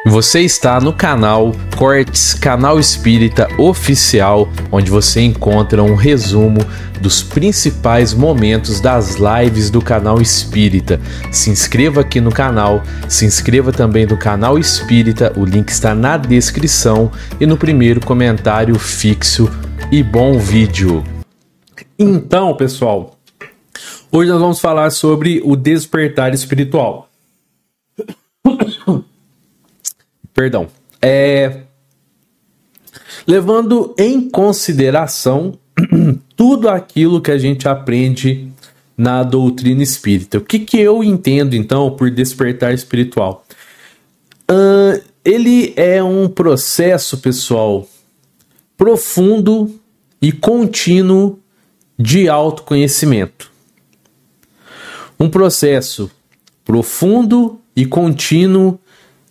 Você está no canal Cortes Canal Espírita Oficial, onde você encontra um resumo dos principais momentos das lives do canal Espírita. Se inscreva aqui no canal, se inscreva também no canal Espírita, o link está na descrição e no primeiro comentário fixo. E bom vídeo! Então, pessoal, hoje nós vamos falar sobre o despertar espiritual. Perdão. Levando em consideração tudo aquilo que a gente aprende na doutrina espírita. O que eu entendo, então, por despertar espiritual? Ele é um processo, pessoal, profundo e contínuo de autoconhecimento. Um processo profundo e contínuo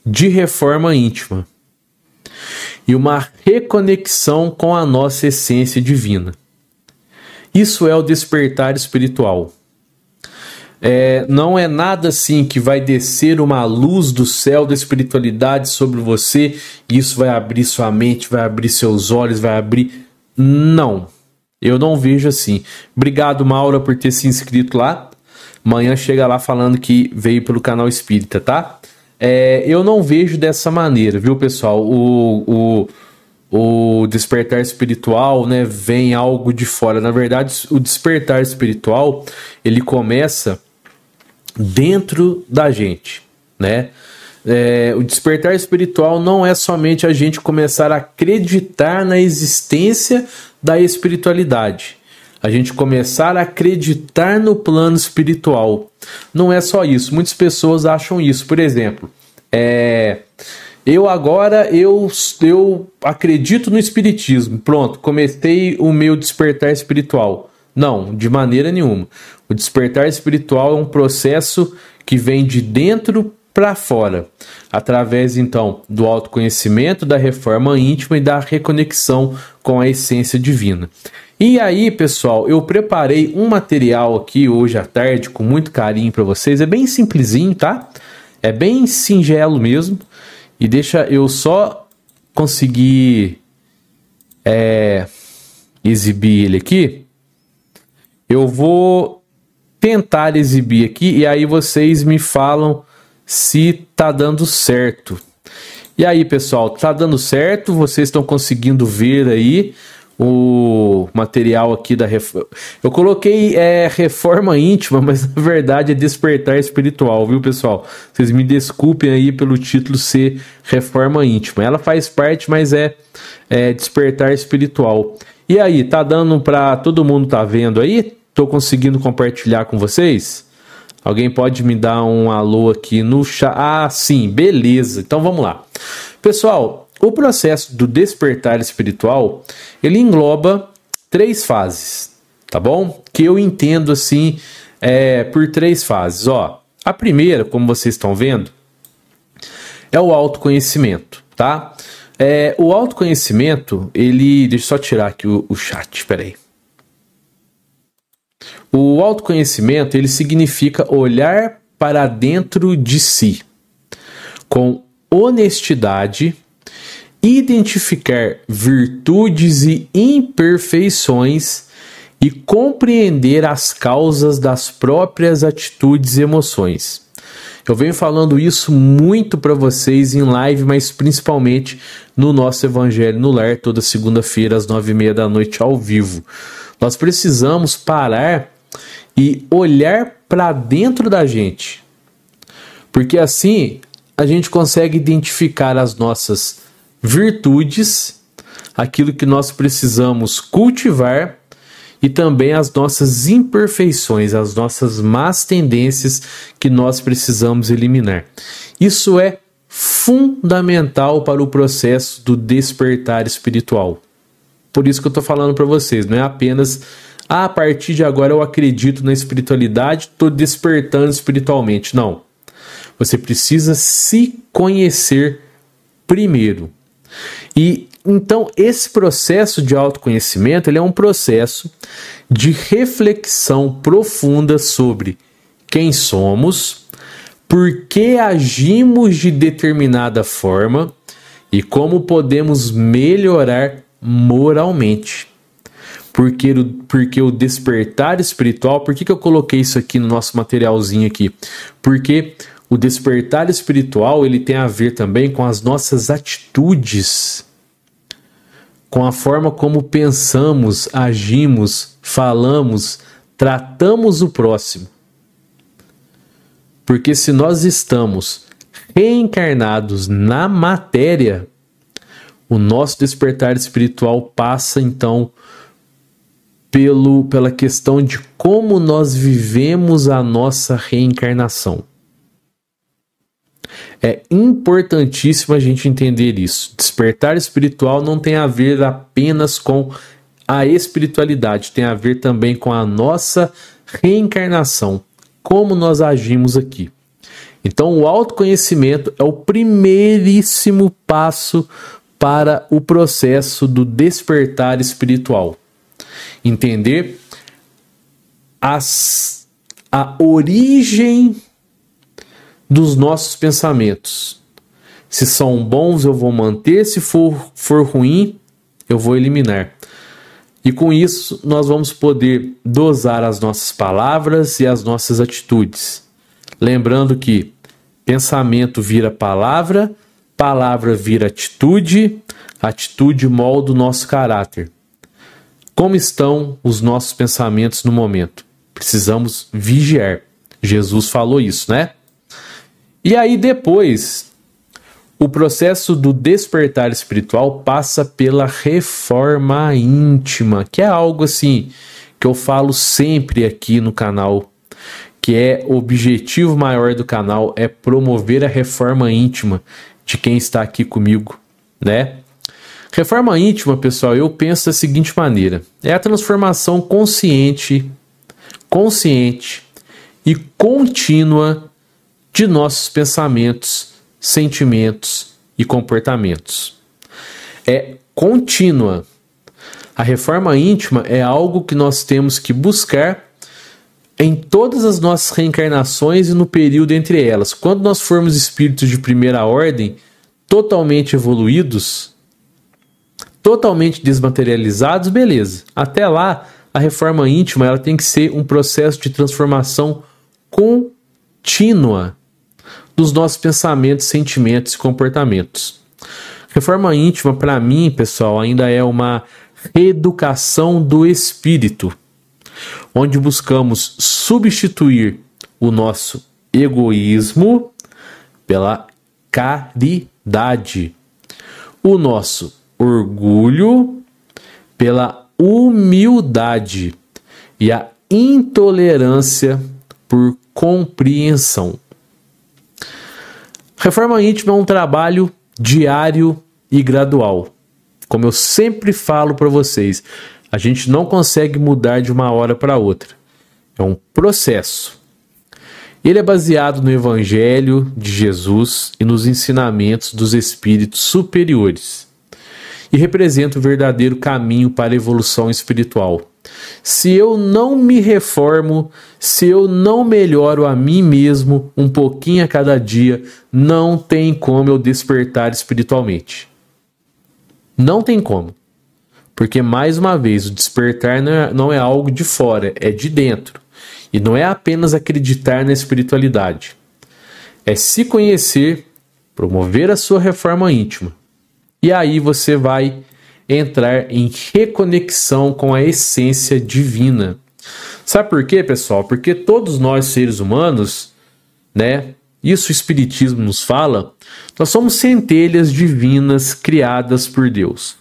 de reforma íntima e uma reconexão com a nossa essência divina. Isso é o despertar espiritual. Não é nada assim que vai descer uma luz do céu da espiritualidade sobre você e isso vai abrir sua mente, vai abrir seus olhos, vai abrir... Não, eu não vejo assim. Obrigado, Maura, por ter se inscrito lá. Amanhã chega lá falando que veio pelo canal Espírita, tá? Eu não vejo dessa maneira, viu, pessoal? O despertar espiritual, né, vem algo de fora. Na verdade, o despertar espiritual, ele começa dentro da gente, né? O despertar espiritual não é somente a gente começar a acreditar na existência da espiritualidade. A gente começar a acreditar no plano espiritual. Não é só isso. Muitas pessoas acham isso. Por exemplo, eu acredito no espiritismo. Pronto, comecei o meu despertar espiritual. Não, de maneira nenhuma. O despertar espiritual é um processo que vem de dentro para fora, através então do autoconhecimento, da reforma íntima e da reconexão com a essência divina. E aí, pessoal, eu preparei um material aqui hoje à tarde com muito carinho para vocês. É bem simplesinho, tá? É bem singelo mesmo. E deixa eu só conseguir exibir ele aqui. Eu vou tentar exibir aqui e aí vocês me falam se tá dando certo. E aí, pessoal, tá dando certo? Vocês estão conseguindo ver aí o material aqui da reforma? Eu coloquei reforma íntima, mas na verdade é despertar espiritual, viu, pessoal? Vocês me desculpem aí pelo título ser reforma íntima. Ela faz parte, mas é despertar espiritual. E aí, tá dando pra todo mundo tá vendo aí? Tô conseguindo compartilhar com vocês? Alguém pode me dar um alô aqui no chat? Ah, sim, beleza. Então vamos lá. Pessoal, o processo do despertar espiritual, ele engloba 3 fases, tá bom? Que eu entendo assim, por 3 fases. Ó, a primeira, como vocês estão vendo, é o autoconhecimento, tá? O autoconhecimento, ele... Deixa eu só tirar aqui o chat, peraí. O autoconhecimento, ele significa olhar para dentro de si, com honestidade, identificar virtudes e imperfeições e compreender as causas das próprias atitudes e emoções. Eu venho falando isso muito para vocês em live, mas principalmente no nosso Evangelho no Lar, toda segunda-feira às 9h30 da noite ao vivo. Nós precisamos parar e olhar para dentro da gente, porque assim a gente consegue identificar as nossas virtudes, aquilo que nós precisamos cultivar e também as nossas imperfeições, as nossas más tendências que nós precisamos eliminar. Isso é fundamental para o processo do despertar espiritual. Por isso que eu estou falando para vocês, não é apenas a partir de agora eu acredito na espiritualidade, estou despertando espiritualmente. Não. Você precisa se conhecer primeiro. E então esse processo de autoconhecimento, ele é um processo de reflexão profunda sobre quem somos, por que agimos de determinada forma e como podemos melhorar moralmente. Porque o despertar espiritual, por que eu coloquei isso aqui no nosso materialzinho aqui? Porque o despertar espiritual, ele tem a ver também com as nossas atitudes, com a forma como pensamos, agimos, falamos, tratamos o próximo. Porque se nós estamos reencarnados na matéria, o nosso despertar espiritual passa então pela questão de como nós vivemos a nossa reencarnação. É importantíssimo a gente entender isso. Despertar espiritual não tem a ver apenas com a espiritualidade, tem a ver também com a nossa reencarnação, como nós agimos aqui. Então, o autoconhecimento é o primeiríssimo passo para o processo do despertar espiritual. Entender a origem dos nossos pensamentos. Se são bons, eu vou manter. Se for ruim, eu vou eliminar. E com isso, nós vamos poder dosar as nossas palavras e as nossas atitudes. Lembrando que pensamento vira palavra, palavra vira atitude, atitude molda o nosso caráter. Como estão os nossos pensamentos no momento? Precisamos vigiar. Jesus falou isso, né? E aí depois, o processo do despertar espiritual passa pela reforma íntima, que é algo assim que eu falo sempre aqui no canal, que é o objetivo maior do canal, é promover a reforma íntima de quem está aqui comigo, né? Reforma íntima, pessoal, eu penso da seguinte maneira: é a transformação consciente e contínua de nossos pensamentos, sentimentos e comportamentos. É contínua. A reforma íntima é algo que nós temos que buscar em todas as nossas reencarnações e no período entre elas. Quando nós formos espíritos de primeira ordem, totalmente evoluídos, totalmente desmaterializados, beleza. Até lá, a reforma íntima ela tem que ser um processo de transformação contínua dos nossos pensamentos, sentimentos e comportamentos. Reforma íntima, para mim, pessoal, ainda é uma reeducação do espírito, onde buscamos substituir o nosso egoísmo pela caridade, o nosso orgulho pela humildade e a intolerância por compreensão. Reforma íntima é um trabalho diário e gradual. Como eu sempre falo para vocês, a gente não consegue mudar de uma hora para outra. É um processo. Ele é baseado no Evangelho de Jesus e nos ensinamentos dos espíritos superiores. E representa o verdadeiro caminho para a evolução espiritual. Se eu não me reformo, se eu não melhoro a mim mesmo um pouquinho a cada dia, não tem como eu despertar espiritualmente. Não tem como. Porque, mais uma vez, o despertar não é algo de fora, é de dentro. E não é apenas acreditar na espiritualidade. É se conhecer, promover a sua reforma íntima. E aí você vai entrar em reconexão com a essência divina. Sabe por quê, pessoal? Porque todos nós, seres humanos, né? Isso o Espiritismo nos fala, nós somos centelhas divinas criadas por Deus.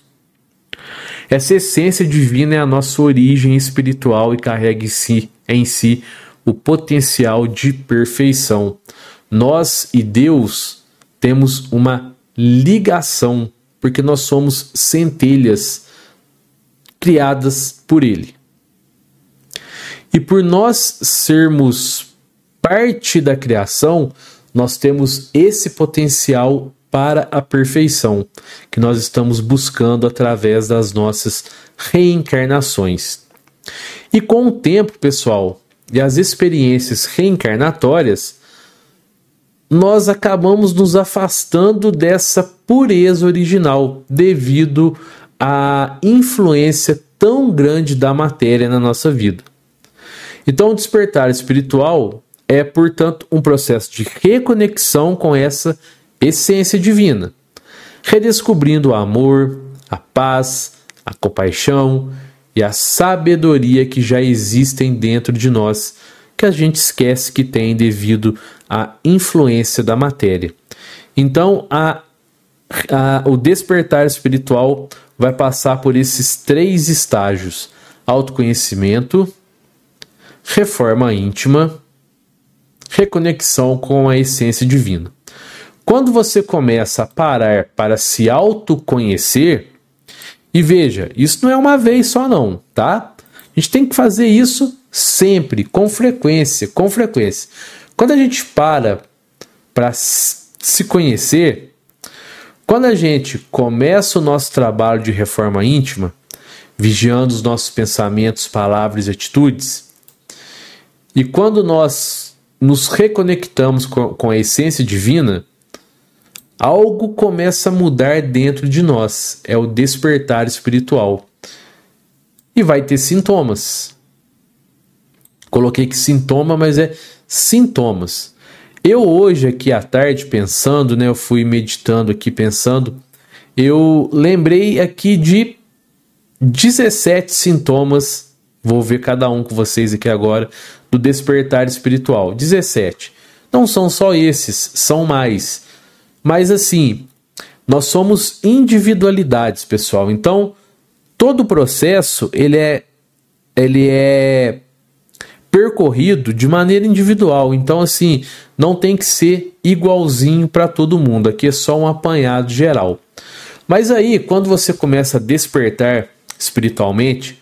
Essa essência divina é a nossa origem espiritual e carrega em si o potencial de perfeição. Nós e Deus temos uma ligação, porque nós somos centelhas criadas por Ele. E por nós sermos parte da criação, nós temos esse potencial para a perfeição, que nós estamos buscando através das nossas reencarnações. E com o tempo, pessoal, e as experiências reencarnatórias, nós acabamos nos afastando dessa pureza original devido à influência tão grande da matéria na nossa vida. Então, o despertar espiritual é, portanto, um processo de reconexão com essa essência divina, redescobrindo o amor, a paz, a compaixão e a sabedoria que já existem dentro de nós, que a gente esquece que tem devido à influência da matéria. Então, o despertar espiritual vai passar por esses 3 estágios: autoconhecimento, reforma íntima, reconexão com a essência divina. Quando você começa a parar para se autoconhecer, e veja, isso não é uma vez só não, tá? A gente tem que fazer isso sempre, com frequência. Quando a gente para se conhecer, quando a gente começa o nosso trabalho de reforma íntima, vigiando os nossos pensamentos, palavras e atitudes, e quando nós nos reconectamos com a essência divina, algo começa a mudar dentro de nós. É o despertar espiritual. E vai ter sintomas. Coloquei que sintoma, mas é sintomas. Eu hoje aqui à tarde pensando, né, eu fui meditando aqui pensando, eu lembrei aqui de 17 sintomas, vou ver cada um com vocês aqui agora, do despertar espiritual. 17. Não são só esses, são mais. Mas assim, nós somos individualidades, pessoal. Então, todo o processo, ele é percorrido de maneira individual. Então, assim, não tem que ser igualzinho para todo mundo. Aqui é só um apanhado geral. Mas aí, quando você começa a despertar espiritualmente,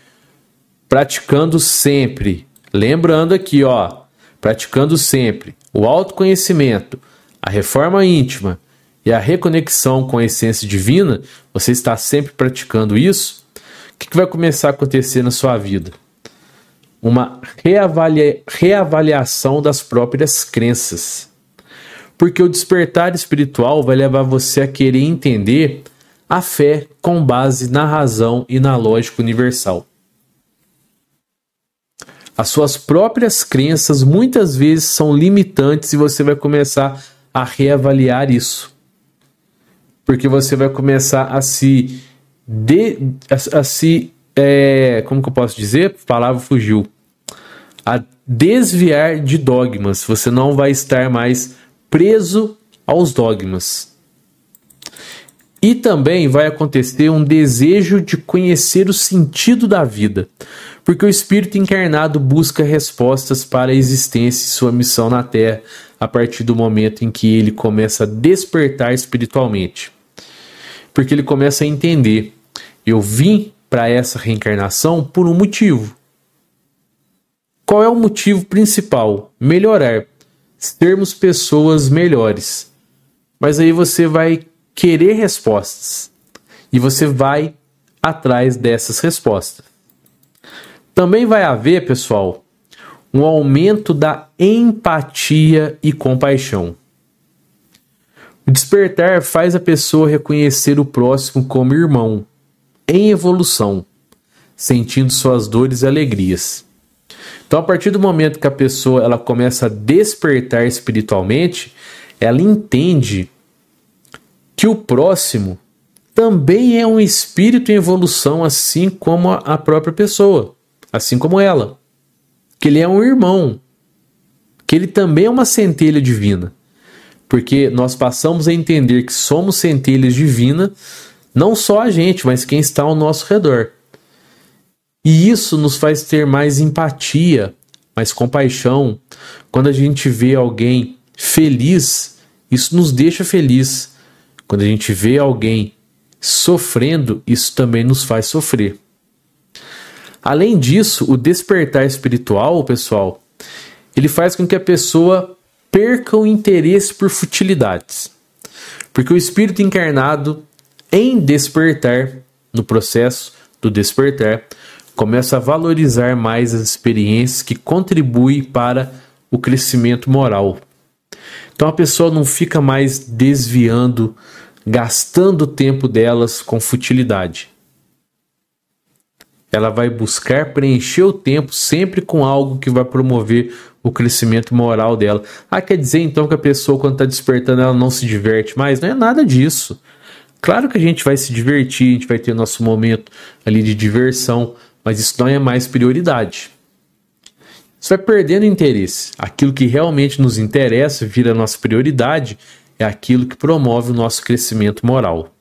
praticando sempre, lembrando aqui, ó, praticando sempre o autoconhecimento, a reforma íntima e a reconexão com a essência divina, você está sempre praticando isso, o que vai começar a acontecer na sua vida? Uma reavaliação das próprias crenças. Porque o despertar espiritual vai levar você a querer entender a fé com base na razão e na lógica universal. As suas próprias crenças muitas vezes são limitantes e você vai começar a reavaliar isso. Porque você vai começar como que eu posso dizer? A palavra fugiu. A desviar de dogmas. Você não vai estar mais preso aos dogmas. E também vai acontecer um desejo de conhecer o sentido da vida. Porque o espírito encarnado busca respostas para a existência e sua missão na Terra a partir do momento em que ele começa a despertar espiritualmente. Porque ele começa a entender: eu vim para essa reencarnação por um motivo. Qual é o motivo principal? Melhorar. Sermos pessoas melhores. Mas aí você vai querer respostas. E você vai atrás dessas respostas. Também vai haver, pessoal, um aumento da empatia e compaixão. O despertar faz a pessoa reconhecer o próximo como irmão, em evolução, sentindo suas dores e alegrias. Então, a partir do momento que a pessoa ela começa a despertar espiritualmente, ela entende que o próximo também é um espírito em evolução, assim como a própria pessoa, assim como ela. Que ele é um irmão, que ele também é uma centelha divina. Porque nós passamos a entender que somos centelhas divinas, não só a gente, mas quem está ao nosso redor. E isso nos faz ter mais empatia, mais compaixão. Quando a gente vê alguém feliz, isso nos deixa feliz. Quando a gente vê alguém sofrendo, isso também nos faz sofrer. Além disso, o despertar espiritual, pessoal, ele faz com que a pessoa perca o interesse por futilidades. Porque o espírito encarnado, em despertar, no processo do despertar, começa a valorizar mais as experiências que contribuem para o crescimento moral. Então a pessoa não fica mais desviando, gastando o tempo delas com futilidade. Ela vai buscar preencher o tempo sempre com algo que vai promover o crescimento moral dela. Quer dizer então que a pessoa, quando está despertando, ela não se diverte mais? Não é nada disso. Claro que a gente vai se divertir, a gente vai ter nosso momento ali de diversão, mas isso não é mais prioridade. Isso vai perdendo interesse. Aquilo que realmente nos interessa, vira a nossa prioridade, é aquilo que promove o nosso crescimento moral.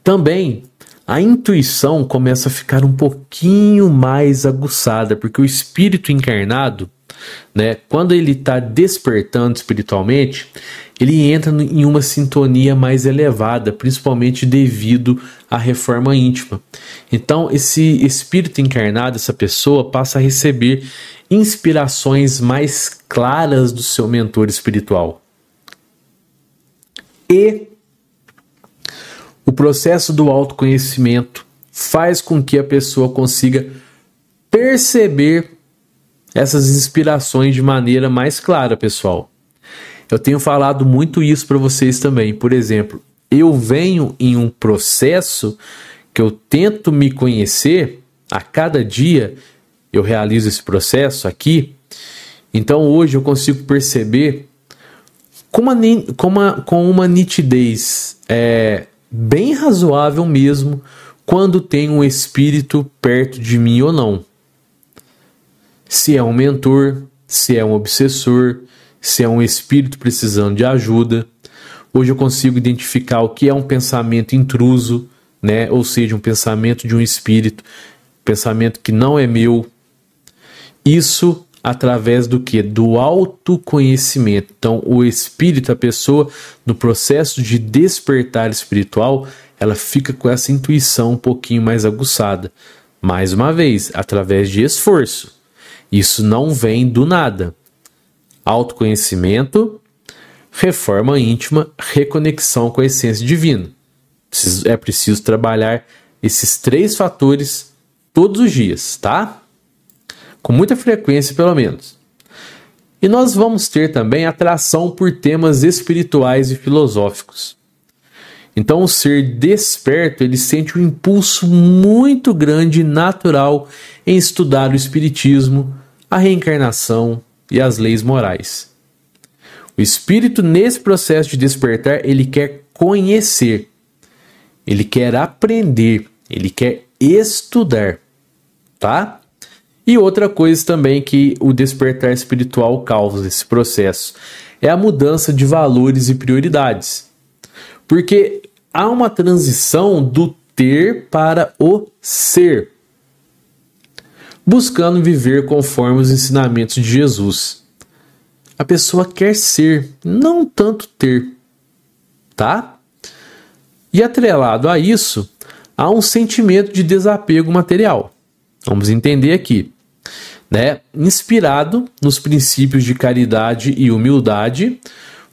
Também, a intuição começa a ficar um pouquinho mais aguçada, porque o espírito encarnado, né, quando ele está despertando espiritualmente, ele entra em uma sintonia mais elevada, principalmente devido à reforma íntima. Então, esse espírito encarnado, essa pessoa, passa a receber inspirações mais claras do seu mentor espiritual. E o processo do autoconhecimento faz com que a pessoa consiga perceber essas inspirações de maneira mais clara, pessoal. Eu tenho falado muito isso para vocês também. Por exemplo, eu venho em um processo que eu tento me conhecer. A cada dia eu realizo esse processo aqui. Então hoje eu consigo perceber com uma nitidez bem razoável mesmo, quando tem um espírito perto de mim ou não. Se é um mentor, se é um obsessor, se é um espírito precisando de ajuda. Hoje eu consigo identificar o que é um pensamento intruso, né? Ou seja, um pensamento de um espírito, pensamento que não é meu. Isso através do quê? Do autoconhecimento. Então, o espírito, a pessoa, no processo de despertar espiritual, ela fica com essa intuição um pouquinho mais aguçada. Mais uma vez, através de esforço. Isso não vem do nada. Autoconhecimento, reforma íntima, reconexão com a essência divina. É preciso trabalhar esses 3 fatores todos os dias, tá? Com muita frequência, pelo menos. E nós vamos ter também atração por temas espirituais e filosóficos. Então, o ser desperto, ele sente um impulso muito grande e natural em estudar o espiritismo, a reencarnação e as leis morais. O espírito, nesse processo de despertar, ele quer conhecer, ele quer aprender, ele quer estudar, tá? E outra coisa também que o despertar espiritual causa esse processo é a mudança de valores e prioridades. Porque há uma transição do ter para o ser, buscando viver conforme os ensinamentos de Jesus. A pessoa quer ser, não tanto ter, tá? E atrelado a isso, há um sentimento de desapego material. Vamos entender aqui, né? Inspirado nos princípios de caridade e humildade,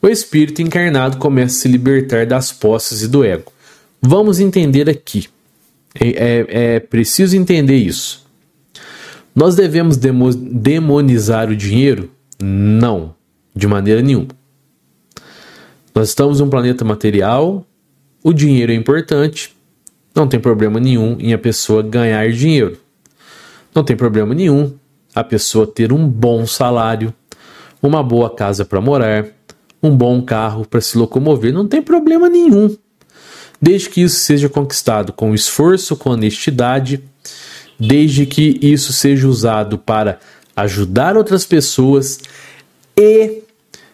o espírito encarnado começa a se libertar das posses e do ego. Vamos entender aqui. É preciso entender isso. Nós devemos demonizar o dinheiro? Não, de maneira nenhuma. Nós estamos em um planeta material, o dinheiro é importante, não tem problema nenhum em a pessoa ganhar dinheiro. Não tem problema nenhum a pessoa ter um bom salário, uma boa casa para morar, um bom carro para se locomover, não tem problema nenhum. Desde que isso seja conquistado com esforço, com honestidade, desde que isso seja usado para ajudar outras pessoas e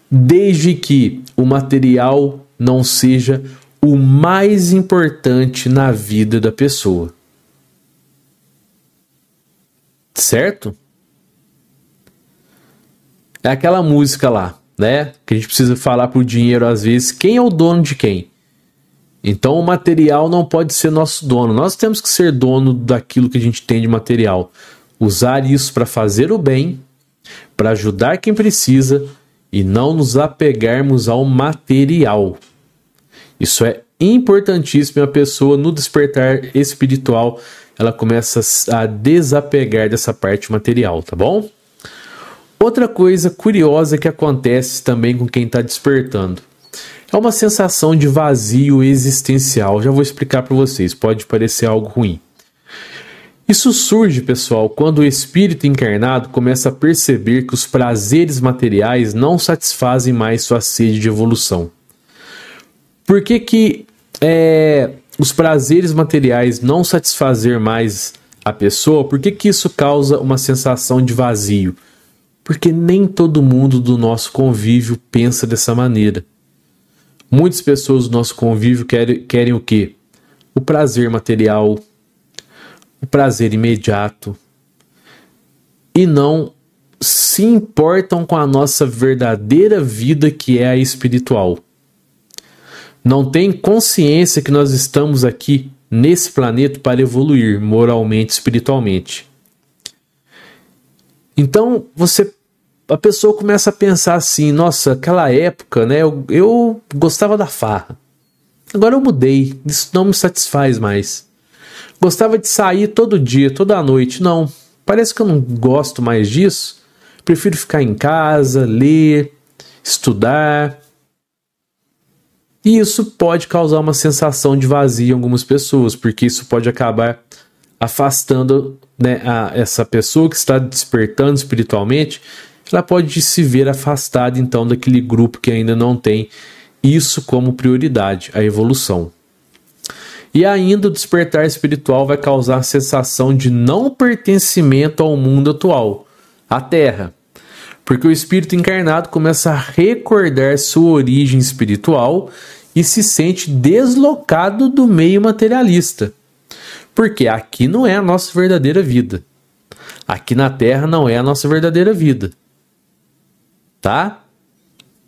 desde que o material não seja o mais importante na vida da pessoa. Certo? É aquela música lá, né? Que a gente precisa falar pro dinheiro às vezes, quem é o dono de quem? Então o material não pode ser nosso dono. Nós temos que ser dono daquilo que a gente tem de material. Usar isso para fazer o bem, para ajudar quem precisa e não nos apegarmos ao material. Isso é importantíssimo. A pessoa no despertar espiritual, ela começa a desapegar dessa parte material, tá bom? Outra coisa curiosa que acontece também com quem está despertando é uma sensação de vazio existencial. Já vou explicar para vocês, pode parecer algo ruim. Isso surge, pessoal, quando o espírito encarnado começa a perceber que os prazeres materiais não satisfazem mais sua sede de evolução. Por que os prazeres materiais não satisfazer mais a pessoa? Por que isso causa uma sensação de vazio? Porque nem todo mundo do nosso convívio pensa dessa maneira. Muitas pessoas do nosso convívio querem o quê? O prazer material, o prazer imediato, e não se importam com a nossa verdadeira vida, que é a espiritual. Não tem consciência que nós estamos aqui nesse planeta para evoluir moralmente, espiritualmente. Então a pessoa começa a pensar assim: nossa, aquela época, né, eu gostava da farra, agora eu mudei, isso não me satisfaz mais. Gostava de sair todo dia, toda noite. Não, parece que eu não gosto mais disso. Prefiro ficar em casa, ler, estudar. E isso pode causar uma sensação de vazio em algumas pessoas, porque isso pode acabar afastando, né, essa pessoa que está despertando espiritualmente. Ela pode se ver afastada, então, daquele grupo que ainda não tem isso como prioridade, a evolução. E ainda o despertar espiritual vai causar a sensação de não pertencimento ao mundo atual, à Terra. Porque o espírito encarnado começa a recordar sua origem espiritual e se sente deslocado do meio materialista. Porque aqui não é a nossa verdadeira vida. Aqui na Terra não é a nossa verdadeira vida. Tá?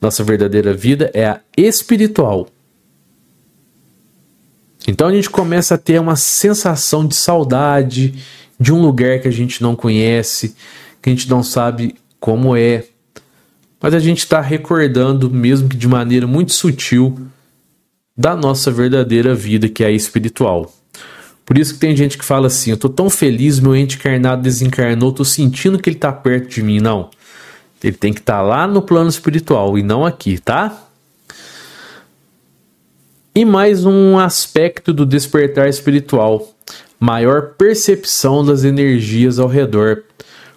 Nossa verdadeira vida é a espiritual. Então a gente começa a ter uma sensação de saudade de um lugar que a gente não conhece, que a gente não sabe como é, mas a gente está recordando, mesmo que de maneira muito sutil, da nossa verdadeira vida, que é a espiritual. Por isso que tem gente que fala assim: eu estou tão feliz, meu ente encarnado desencarnou, estou sentindo que ele está perto de mim. Não, ele tem que estar lá no plano espiritual e não aqui, tá? E mais um aspecto do despertar espiritual: maior percepção das energias ao redor,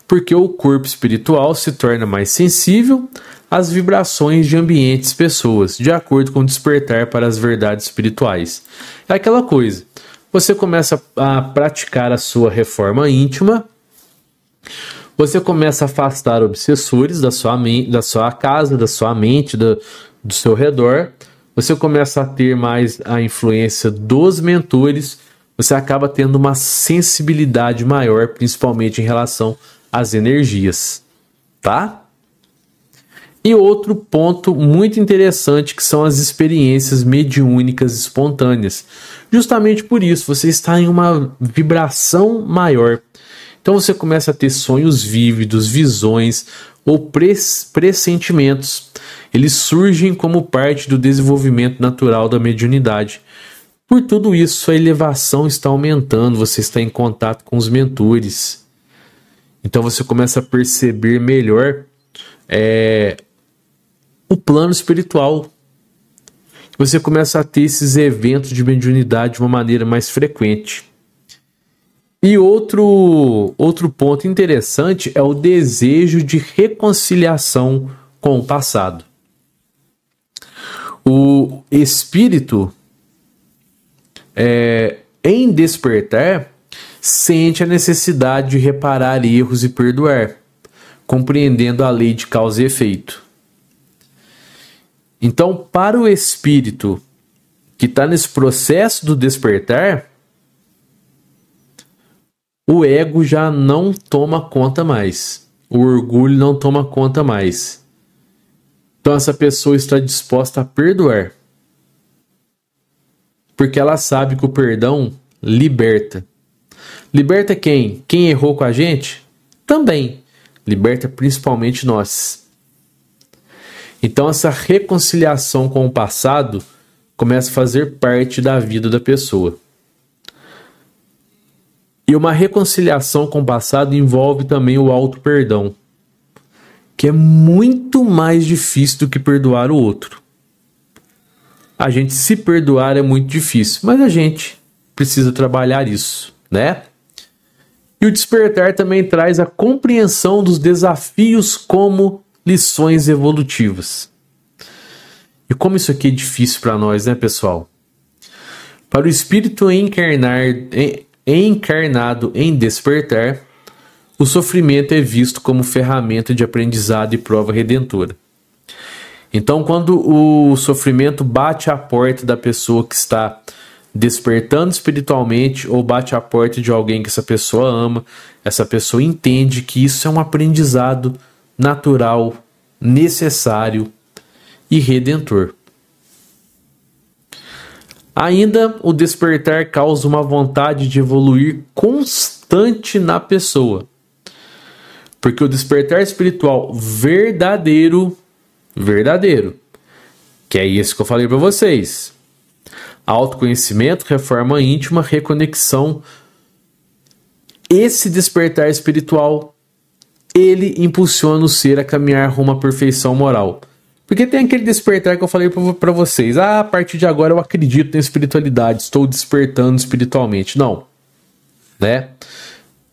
porque o corpo espiritual se torna mais sensível às vibrações de ambientes e pessoas, de acordo com o despertar para as verdades espirituais. É aquela coisa, você começa a praticar a sua reforma íntima, você começa a afastar obsessores da sua casa, da sua mente, do seu redor. Você começa a ter mais a influência dos mentores, você acaba tendo uma sensibilidade maior, principalmente em relação às energias, tá? E outro ponto muito interessante, que são as experiências mediúnicas espontâneas. Justamente por isso, você está em uma vibração maior. Então você começa a ter sonhos vívidos, visões ou pressentimentos. Eles surgem como parte do desenvolvimento natural da mediunidade. Por tudo isso, a elevação está aumentando, você está em contato com os mentores. Então você começa a perceber melhor o plano espiritual. Você começa a ter esses eventos de mediunidade de uma maneira mais frequente. E outro ponto interessante é o desejo de reconciliação com o passado. O espírito, em despertar, sente a necessidade de reparar erros e perdoar, compreendendo a lei de causa e efeito. Então, para o espírito que está nesse processo do despertar, o ego já não toma conta mais. O orgulho não toma conta mais. Então essa pessoa está disposta a perdoar. Porque ela sabe que o perdão liberta. Liberta quem? Quem errou com a gente? Também. Liberta principalmente nós. Então essa reconciliação com o passado começa a fazer parte da vida da pessoa. E uma reconciliação com o passado envolve também o auto-perdão. que é muito mais difícil do que perdoar o outro. A gente se perdoar é muito difícil, mas a gente precisa trabalhar isso, né? E o despertar também traz a compreensão dos desafios como lições evolutivas. E como isso aqui é difícil para nós, né, pessoal? Para o espírito encarnado em despertar, o sofrimento é visto como ferramenta de aprendizado e prova redentora. Então, quando o sofrimento bate à porta da pessoa que está despertando espiritualmente ou bate à porta de alguém que essa pessoa ama, essa pessoa entende que isso é um aprendizado natural, necessário e redentor. Ainda, o despertar causa uma vontade de evoluir constante na pessoa. Porque o despertar espiritual verdadeiro, que é isso que eu falei para vocês. Autoconhecimento, reforma íntima, reconexão. Esse despertar espiritual, ele impulsiona o ser a caminhar rumo à perfeição moral. Porque tem aquele despertar que eu falei para vocês. A partir de agora eu acredito na espiritualidade, estou despertando espiritualmente. Não, né?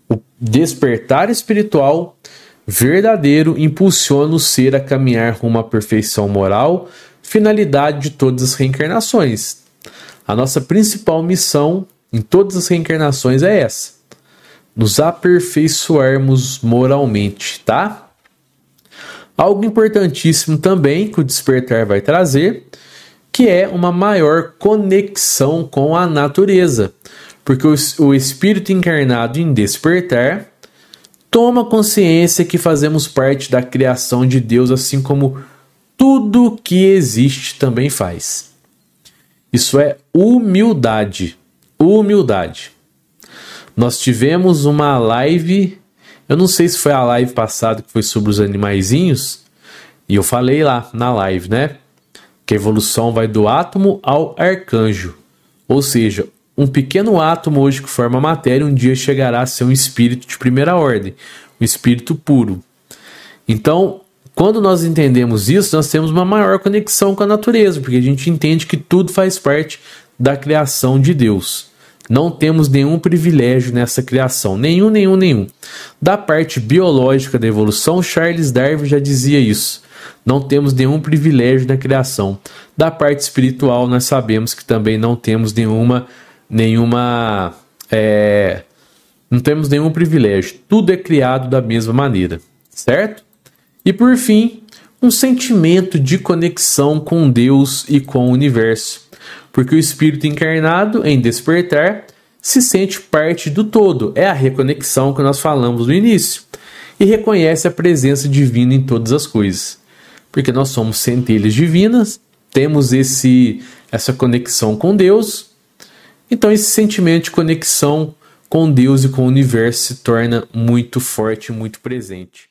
O despertar espiritual verdadeiro impulsiona o ser a caminhar rumo à perfeição moral, finalidade de todas as reencarnações. A nossa principal missão em todas as reencarnações é essa: nos aperfeiçoarmos moralmente, tá? Algo importantíssimo também que o despertar vai trazer, que é uma maior conexão com a natureza. Porque o espírito encarnado em despertar toma consciência que fazemos parte da criação de Deus, assim como tudo que existe também faz. Isso é humildade. Humildade. Nós tivemos uma live, eu não sei se foi a live passada que foi sobre os animaizinhos, e eu falei lá na live, né? Que a evolução vai do átomo ao arcanjo. Ou seja, um pequeno átomo hoje que forma a matéria, um dia chegará a ser um espírito de primeira ordem, um espírito puro. Então, quando nós entendemos isso, nós temos uma maior conexão com a natureza, porque a gente entende que tudo faz parte da criação de Deus. Não temos nenhum privilégio nessa criação, nenhum. Da parte biológica da evolução, Charles Darwin já dizia isso. Não temos nenhum privilégio na criação. Da parte espiritual, nós sabemos que também não temos não temos nenhum privilégio. Tudo é criado da mesma maneira, certo? E por fim, um sentimento de conexão com Deus e com o universo. Porque o espírito encarnado em despertar se sente parte do todo. É a reconexão que nós falamos no início. E reconhece a presença divina em todas as coisas. Porque nós somos centelhas divinas, temos essa conexão com Deus. Então esse sentimento de conexão com Deus e com o universo se torna muito forte, muito presente.